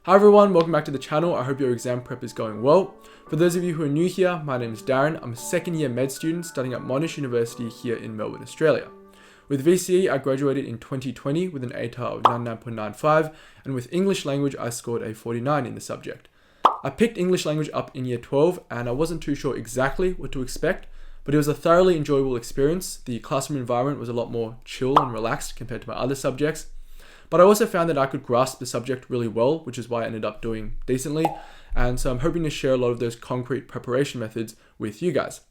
Hi everyone, welcome back to the channel. I hope your exam prep is going well. For those of you who are new here, my name is Darren. I'm a second year med student studying at Monash University here in Melbourne, Australia. With VCE, I graduated in 2020 with an ATAR of 99.95, and with English language, I scored a 49 in the subject. I picked English language up in year 12, and I wasn't too sure exactly what to expect, but it was a thoroughly enjoyable experience. The classroom environment was a lot more chill and relaxed compared to my other subjects. But I also found that I could grasp the subject really well, which is why I ended up doing decently. And so I'm hoping to share a lot of those concrete preparation methods with you guys.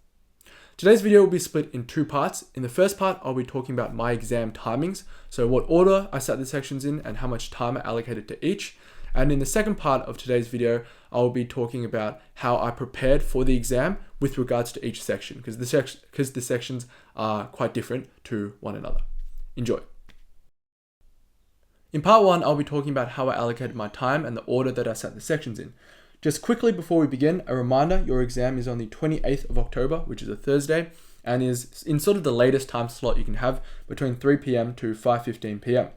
Today's video will be split in two parts. In the first part, I'll be talking about my exam timings, so what order I sat the sections in and how much time I allocated to each. And in the second part of today's video, I'll be talking about how I prepared for the exam with regards to each section, because the sections are quite different to one another. Enjoy. In part 1, I'll be talking about how I allocated my time and the order that I sat the sections in. Just quickly before we begin, a reminder, your exam is on the 28th of October, which is a Thursday, and is in sort of the latest time slot you can have, between 3 p.m. to 5:15 p.m.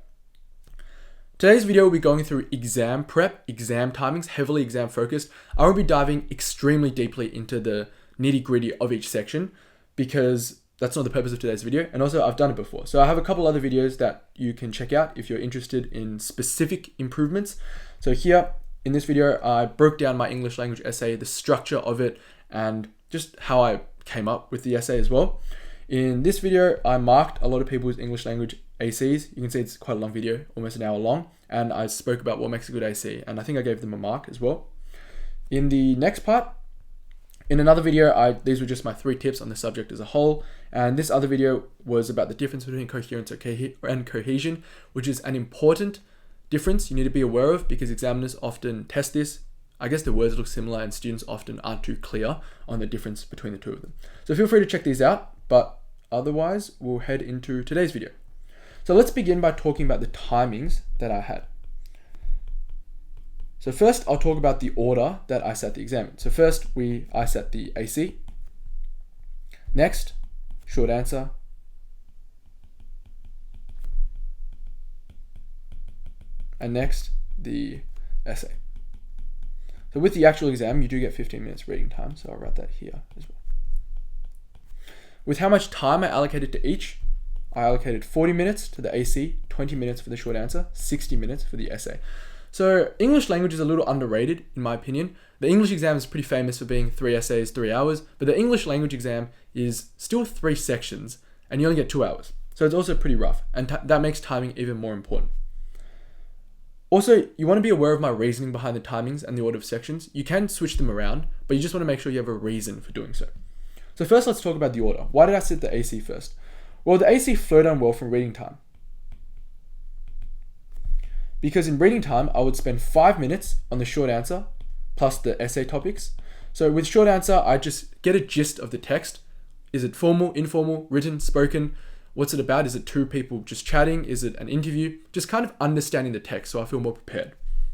Today's video will be going through exam prep, exam timings, heavily exam focused. I will be diving extremely deeply into the nitty-gritty of each section because that's not the purpose of today's video, and also I've done it before. So I have a couple other videos that you can check out if you're interested in specific improvements. So here in this video, I broke down my English language essay, the structure of it, and just how I came up with the essay as well. In this video, I marked a lot of people's English language ACs. You can see it's quite a long video, almost an hour long, and I spoke about what makes a good AC, and I think I gave them a mark as well. In the next part, in another video, these were just my 3 tips on the subject as a whole, and this other video was about the difference between coherence and cohesion, which is an important difference you need to be aware of because examiners often test this. I guess the words look similar and students often aren't too clear on the difference between the two of them. So feel free to check these out, but otherwise we'll head into today's video. So let's begin by talking about the timings that I had. So first, I'll talk about the order that I sat the exam in. So first, I sat the AC. Next, short answer. And next, the essay. So with the actual exam, you do get 15 minutes reading time. So I'll write that here as well. With how much time I allocated to each, I allocated 40 minutes to the AC, 20 minutes for the short answer, 60 minutes for the essay. So English language is a little underrated in my opinion. The English exam is pretty famous for being 3 essays, 3 hours, but the English language exam is still 3 sections and you only get 2 hours. So it's also pretty rough, and that makes timing even more important. Also, you want to be aware of my reasoning behind the timings and the order of sections. You can switch them around, but you just want to make sure you have a reason for doing so. So first, let's talk about the order. Why did I sit the AC first? Well, the AC flowed on well from reading time. Because in reading time, I would spend 5 minutes on the short answer plus the essay topics. So with short answer, I just get a gist of the text. Is it formal, informal, written, spoken? What's it about? Is it 2 people just chatting? Is it an interview? Just kind of understanding the text so I feel more prepared.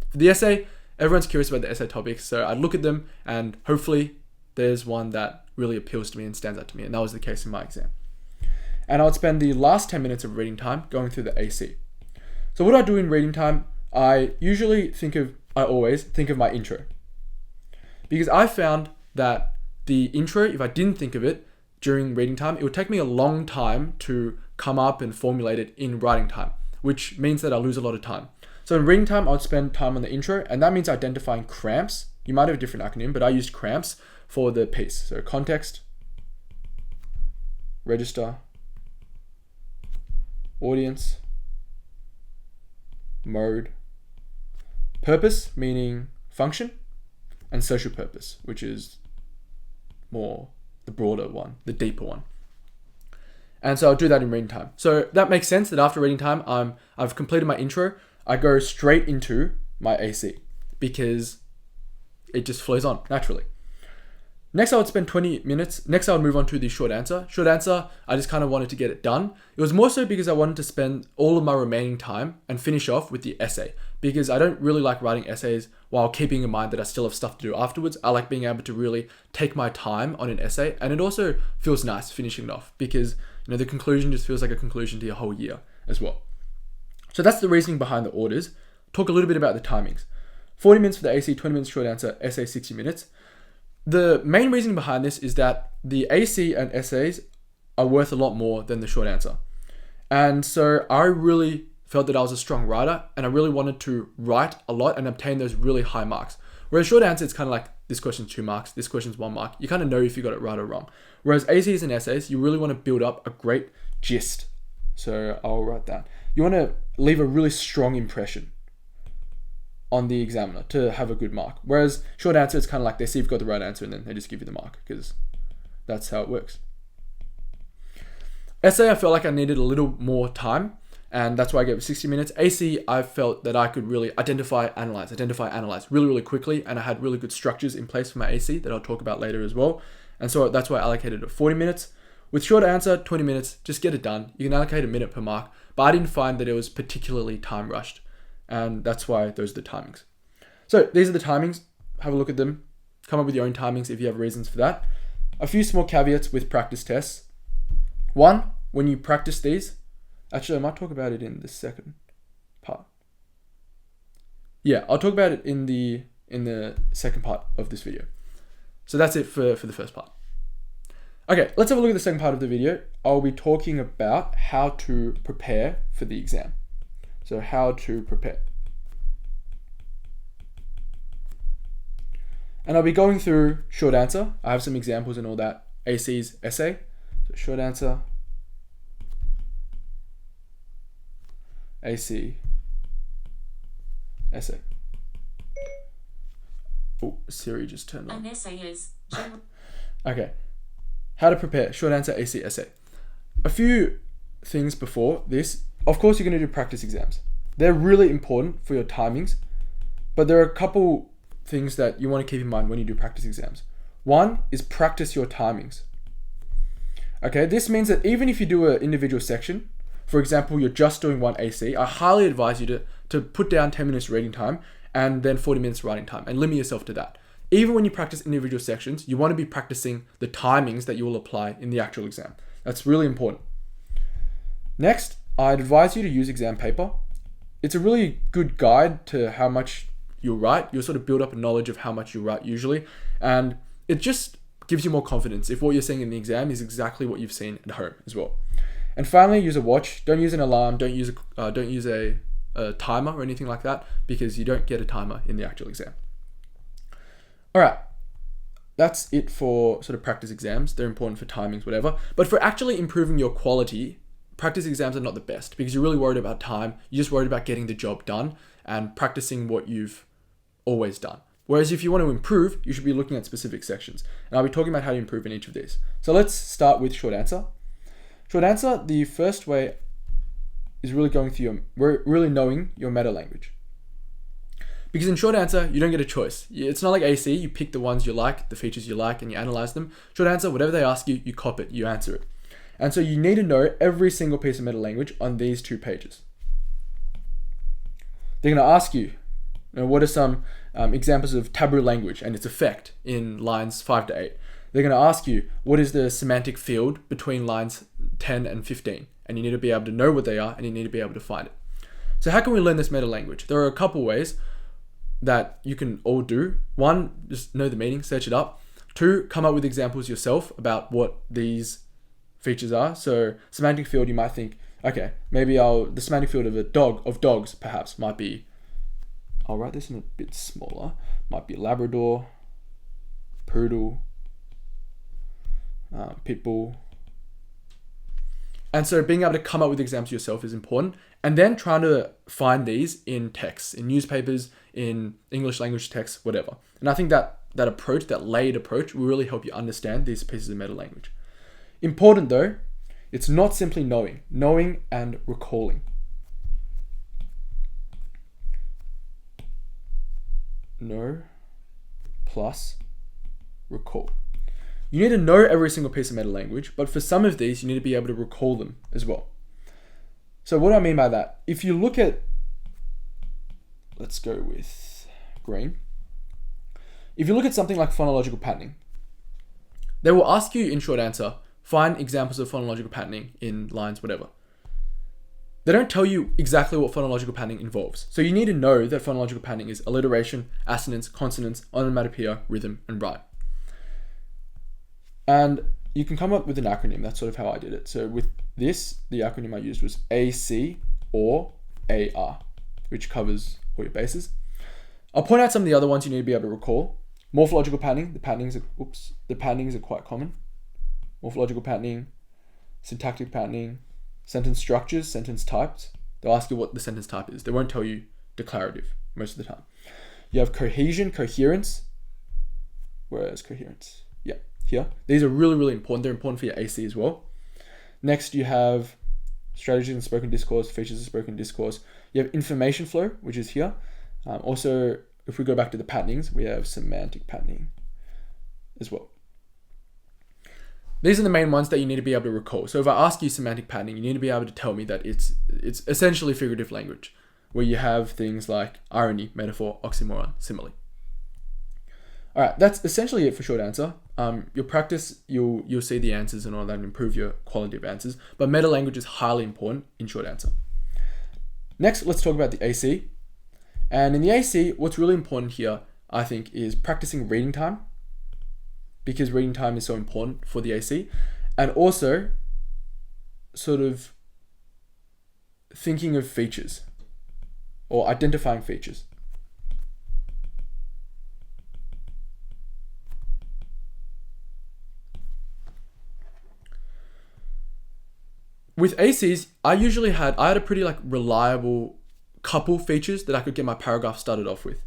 For the essay, everyone's curious about the essay topics, so I'd look at them and hopefully there's one that really appeals to me and stands out to me, and that was the case in my exam. And I would spend the last 10 minutes of reading time going through the AC. So what I do in reading time, I always think of my intro. Because I found that the intro, if I didn't think of it during reading time, it would take me a long time to come up and formulate it in writing time, which means that I lose a lot of time. So in reading time, I would spend time on the intro, and that means identifying cramps. You might have a different acronym, but I used cramps for the piece. So context, register, audience, mode, purpose, meaning function, and social purpose, which is more the broader one, the deeper one. And so I'll do that in reading time. So that makes sense that after reading time, I've completed my intro, I go straight into my AC because it just flows on naturally. Next, I would spend 20 minutes. Next, I would move on to the short answer. Short answer, I just kind of wanted to get it done. It was more so because I wanted to spend all of my remaining time and finish off with the essay, because I don't really like writing essays while keeping in mind that I still have stuff to do afterwards. I like being able to really take my time on an essay, and it also feels nice finishing it off because the conclusion just feels like a conclusion to your whole year as well. So that's the reasoning behind the orders. Talk a little bit about the timings. 40 minutes for the AC, 20 minutes short answer, essay 60 minutes. The main reason behind this is that the AC and essays are worth a lot more than the short answer. And so I really felt that I was a strong writer and I really wanted to write a lot and obtain those really high marks. Whereas short answer, it's kind of like this question's 2 marks, this question's 1 mark. You kind of know if you got it right or wrong. Whereas ACs and essays, you really want to build up a great gist. So I'll write that. You want to leave a really strong impression on the examiner to have a good mark. Whereas short answer, it's kind of like they see you've got the right answer and then they just give you the mark because that's how it works. Essay, I felt like I needed a little more time and that's why I gave it 60 minutes. AC, I felt that I could really identify, analyze really, really quickly, and I had really good structures in place for my AC that I'll talk about later as well. And so that's why I allocated it 40 minutes. With short answer, 20 minutes, just get it done. You can allocate a minute per mark, but I didn't find that it was particularly time rushed. And that's why those are the timings. So these are the timings. Have a look at them. Come up with your own timings if you have reasons for that. A few small caveats with practice tests. One, when you practice these, actually I might talk about it in the second part. Yeah, I'll talk about it in the second part of this video. So that's it for the first part. Okay, let's have a look at the second part of the video. I'll be talking about how to prepare for the exam. So how to prepare. And I'll be going through short answer. I have some examples and all that. AC's essay. So short answer. AC. Essay. Oh, Siri just turned on. An essay is general. Okay. How to prepare. Short answer, AC, essay. A few things before this. Of course, you're going to do practice exams. They're really important for your timings, but there are a couple things that you want to keep in mind when you do practice exams. One is practice your timings. Okay, this means that even if you do an individual section, for example, you're just doing one AC, I highly advise you to put down 10 minutes reading time and then 40 minutes writing time and limit yourself to that. Even when you practice individual sections, you want to be practicing the timings that you will apply in the actual exam. That's really important. Next, I'd advise you to use exam paper. It's a really good guide to how much you write. You'll sort of build up a knowledge of how much you write usually, and it just gives you more confidence if what you're seeing in the exam is exactly what you've seen at home as well. And finally, use a watch. Don't use an alarm. Don't use a timer or anything like that, because you don't get a timer in the actual exam. All right, that's it for sort of practice exams. They're important for timings, whatever. But for actually improving your quality, practice exams are not the best because you're really worried about time. You're just worried about getting the job done and practicing what you've always done. Whereas if you want to improve, you should be looking at specific sections. And I'll be talking about how to improve in each of these. So let's start with short answer. Short answer, the first way is really going through really knowing your meta language. Because in short answer, you don't get a choice. It's not like AC, you pick the ones you like, the features you like, and you analyze them. Short answer, whatever they ask you, you copy it, you answer it. And so you need to know every single piece of meta language on these 2 pages. They're going to ask you, what are some examples of taboo language and its effect in lines 5 to 8. They're going to ask you, what is the semantic field between lines 10 and 15? And you need to be able to know what they are, and you need to be able to find it. So how can we learn this meta language? There are a couple ways that you can all do. 1, just know the meaning, search it up. 2, come up with examples yourself about what these features are. So semantic field, you might think, okay, maybe the semantic field of dogs perhaps might be, I'll write this in a bit smaller, might be Labrador, Poodle, Pitbull. And so being able to come up with examples yourself is important. And then trying to find these in texts, in newspapers, in English language texts, whatever. And I think that approach, that layered approach, will really help you understand these pieces of meta language. Important though, it's not simply knowing and recalling. Know plus recall. You need to know every single piece of meta language, but for some of these, you need to be able to recall them as well. So what do I mean by that? If you look at, let's go with green. If you look at something like phonological patterning, they will ask you in short answer, find examples of phonological patterning in lines, whatever. they don't tell you exactly what phonological pattern involves. So you need to know that phonological pattern is alliteration, assonance, consonants, onomatopoeia, rhythm, and rhyme. And you can come up with an acronym. That's sort of how I did it. So with this, the acronym I used was AC or AR, which covers all your bases. I'll point out some of the other ones you need to be able to recall. Morphological patterning, the patternings are quite common. Morphological patterning, syntactic patterning, sentence structures, sentence types. They'll ask you what the sentence type is. They won't tell you declarative most of the time. You have cohesion, coherence. Where's coherence? Yeah, here. These are really, really important. They're important for your AC as well. Next, you have strategies in spoken discourse, features of spoken discourse. You have information flow, which is here. Also, if we go back to the patternings, we have semantic patterning as well. These are the main ones that you need to be able to recall. So if I ask you semantic patterning, you need to be able to tell me that it's essentially figurative language, where you have things like irony, metaphor, oxymoron, simile. All right, that's essentially it for short answer. Your practice, you'll see the answers and all that and improve your quality of answers. But meta language is highly important in short answer. Next, let's talk about the AC. And in the AC, what's really important here, I think, is practicing reading time, because reading time is so important for the AC, and also sort of thinking of features or identifying features. With ACs, I had a pretty reliable couple features that I could get my paragraph started off with.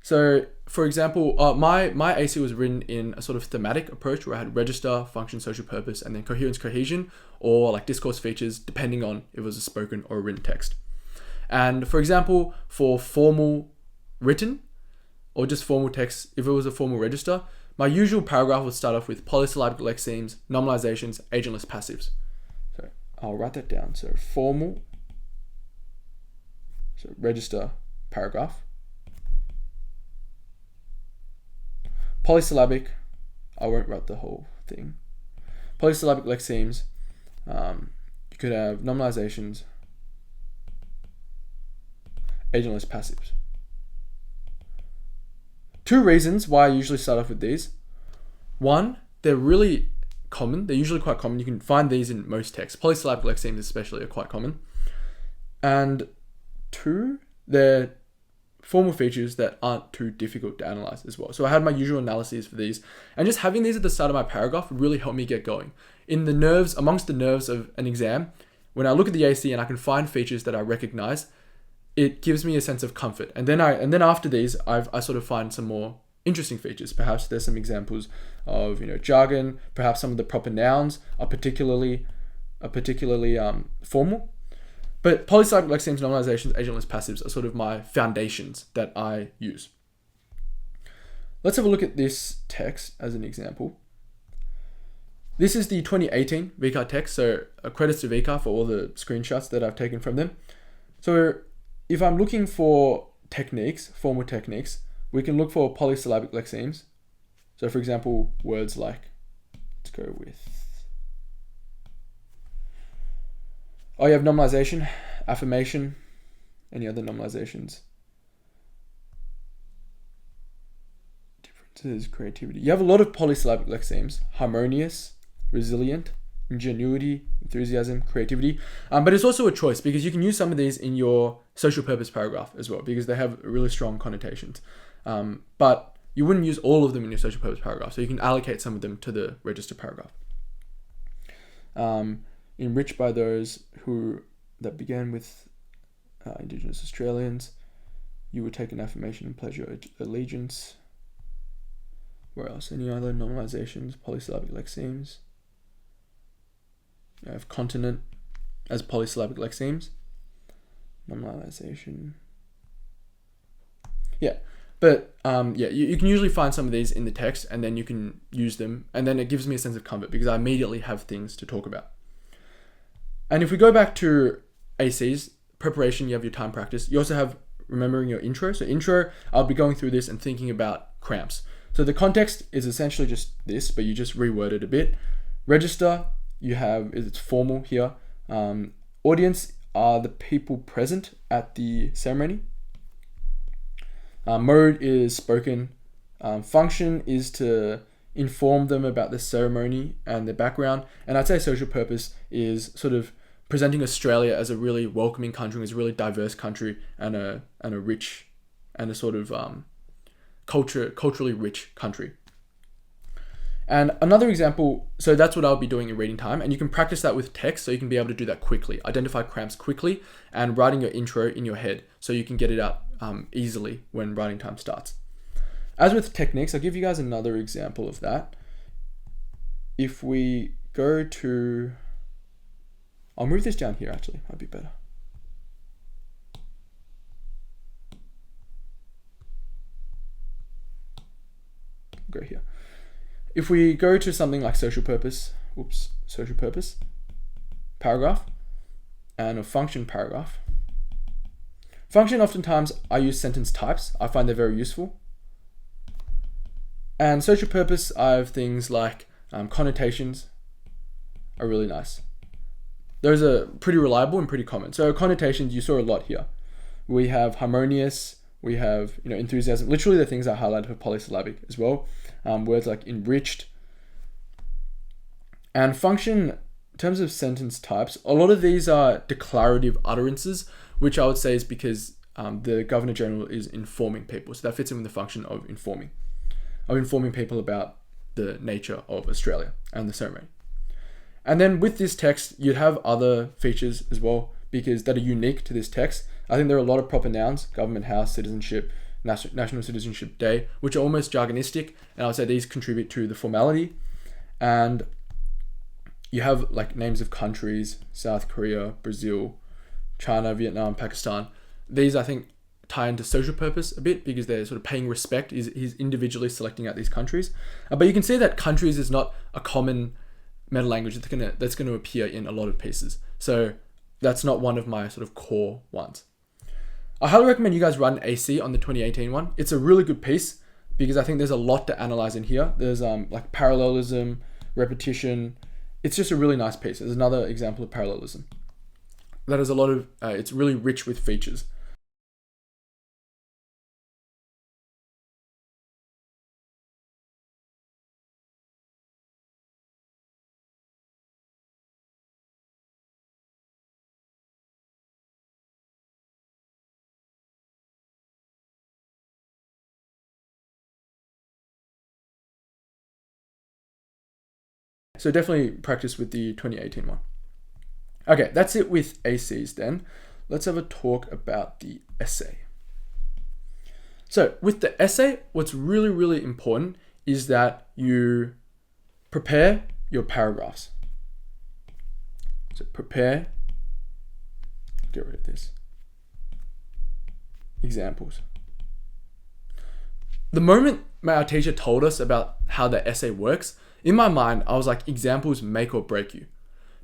So, for example, my AC was written in a sort of thematic approach where I had register, function, social purpose, and then coherence, cohesion, or discourse features, depending on if it was a spoken or a written text. And for example, for formal written or just formal text, if it was a formal register, my usual paragraph would start off with polysyllabic lexemes, normalizations, agentless passives. So I'll write that down. So formal, so register paragraph. Polysyllabic, I won't write the whole thing. Polysyllabic lexemes, you could have normalizations, agentless passives. Two reasons why I usually start off with these. One, they're really common. They're usually quite common. You can find these in most texts. Polysyllabic lexemes especially are quite common. And two, they're formal features that aren't too difficult to analyze as well. So I had my usual analyses for these, and just having these at the start of my paragraph would really help me get going. Amongst the nerves of an exam, when I look at the AC and I can find features that I recognize, it gives me a sense of comfort. And then after these, I sort of find some more interesting features. Perhaps there's some examples of jargon. Perhaps some of the proper nouns are particularly formal. But polysyllabic lexemes, normalizations, agentless passives are sort of my foundations that I use. Let's have a look at this text as an example. This is the 2018 VCAR text, so credits to VCAR for all the screenshots that I've taken from them. So if I'm looking for techniques, formal techniques, we can look for polysyllabic lexemes. So for example, words like, let's go with, you have normalization, affirmation, any other normalizations. Differences, creativity. You have a lot of polysyllabic lexemes, harmonious, resilient, ingenuity, enthusiasm, creativity. But it's also a choice because you can use some of these in your social purpose paragraph as well because they have really strong connotations. But you wouldn't use all of them in your social purpose paragraph, so you can allocate some of them to the register paragraph. Enriched by those that began with Indigenous Australians. You would take an affirmation and pledge your allegiance. Where else? Any other normalizations? Polysyllabic lexemes. You have continent as polysyllabic lexemes. Normalization. Yeah. But you can usually find some of these in the text and then you can use them. And then it gives me a sense of comfort because I immediately have things to talk about. And if we go back to ACs, preparation, you have your time practice. You also have remembering your intro. So intro, I'll be going through this and thinking about cramps. So the context is essentially just this, but you just reword it a bit. Register, it's formal here. Audience, are the people present at the ceremony. Mode is spoken. Function is to inform them about the ceremony and the background. And I'd say social purpose is sort of presenting Australia as a really welcoming country, as a really diverse country, and a rich and a sort of culturally rich country. And another example, so that's what I'll be doing in reading time, and you can practice that with text, so you can be able to do that quickly, identify cramps quickly, and writing your intro in your head so you can get it out easily when writing time starts. As with techniques, I'll give you guys another example of that. If we go to, I'll move this down here actually, might be better. Go here. If we go to something like social purpose paragraph, and a function paragraph. Function, oftentimes I use sentence types. I find they're very useful. And social purpose, I have things like connotations are really nice. Those are pretty reliable and pretty common. So connotations, you saw a lot here. We have harmonious, we have enthusiasm. Literally the things I highlighted for polysyllabic as well. Words like enriched. And function, in terms of sentence types, a lot of these are declarative utterances, which I would say is because the Governor General is informing people. So that fits in with the function of informing people about the nature of Australia and the ceremony. And then with this text, you'd have other features as well, because that are unique to this text. I think there are a lot of proper nouns: government house, citizenship, National Citizenship Day, which are almost jargonistic, and I would say these contribute to the formality. And you have like names of countries: South Korea, Brazil, China, Vietnam, Pakistan. These, I think, tie into social purpose a bit, because they're sort of paying respect. He's individually selecting out these countries. But you can see that countries is not a common meta language that's going to appear in a lot of pieces. So that's not one of my sort of core ones. I highly recommend you guys run AC on the 2018 one. It's a really good piece because I think there's a lot to analyze in here. There's like parallelism, repetition. It's just a really nice piece. There's another example of parallelism. That is a lot of, it's really rich with features. So definitely practice with the 2018 one. Okay, that's it with ACs then. Let's have a talk about the essay. So with the essay, what's really, really important is that you prepare your paragraphs. So prepare, get rid of this, examples. The moment our teacher told us about how the essay works, in my mind, I was like, examples make or break you.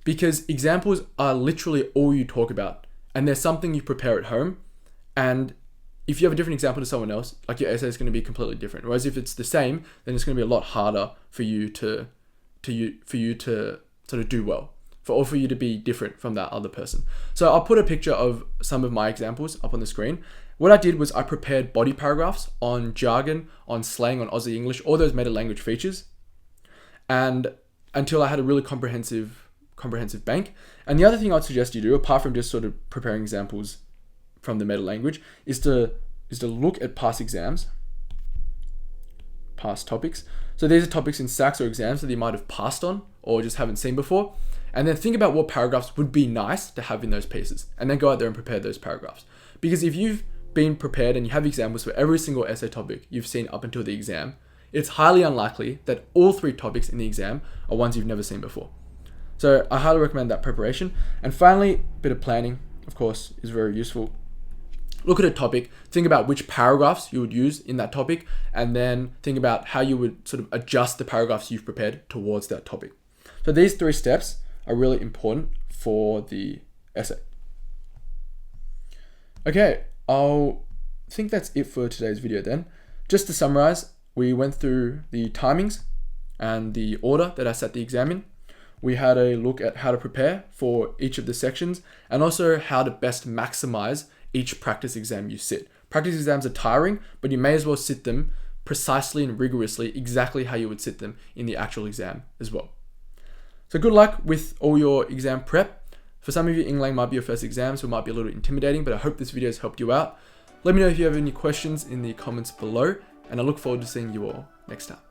Because examples are literally all you talk about. And there's something you prepare at home. And if you have a different example to someone else, like your essay is going to be completely different. Whereas if it's the same, then it's going to be a lot harder for you to sort of do well. Or for you to be different from that other person. So I'll put a picture of some of my examples up on the screen. What I did was I prepared body paragraphs on jargon, on slang, on Aussie English, all those meta language features. And until I had a really comprehensive bank. And the other thing I'd suggest you do, apart from just sort of preparing examples from the meta language, is to look at past exams, past topics. So these are topics in SACs or exams that you might have passed on or just haven't seen before. And then think about what paragraphs would be nice to have in those pieces. And then go out there and prepare those paragraphs. Because if you've been prepared and you have examples for every single essay topic you've seen up until the exam, it's highly unlikely that all 3 topics in the exam are ones you've never seen before. So I highly recommend that preparation. And finally, a bit of planning, of course, is very useful. Look at a topic, think about which paragraphs you would use in that topic, and then think about how you would sort of adjust the paragraphs you've prepared towards that topic. So these 3 steps are really important for the essay. Okay, I'll think that's it for today's video then. Just to summarize, we went through the timings and the order that I set the exam in. we had a look at how to prepare for each of the sections and also how to best maximize each practice exam you sit. Practice exams are tiring, but you may as well sit them precisely and rigorously exactly how you would sit them in the actual exam as well. So good luck with all your exam prep. For some of you, Eng Lang might be your first exam, so it might be a little intimidating, but I hope this video has helped you out. Let me know if you have any questions in the comments below, and I look forward to seeing you all next time.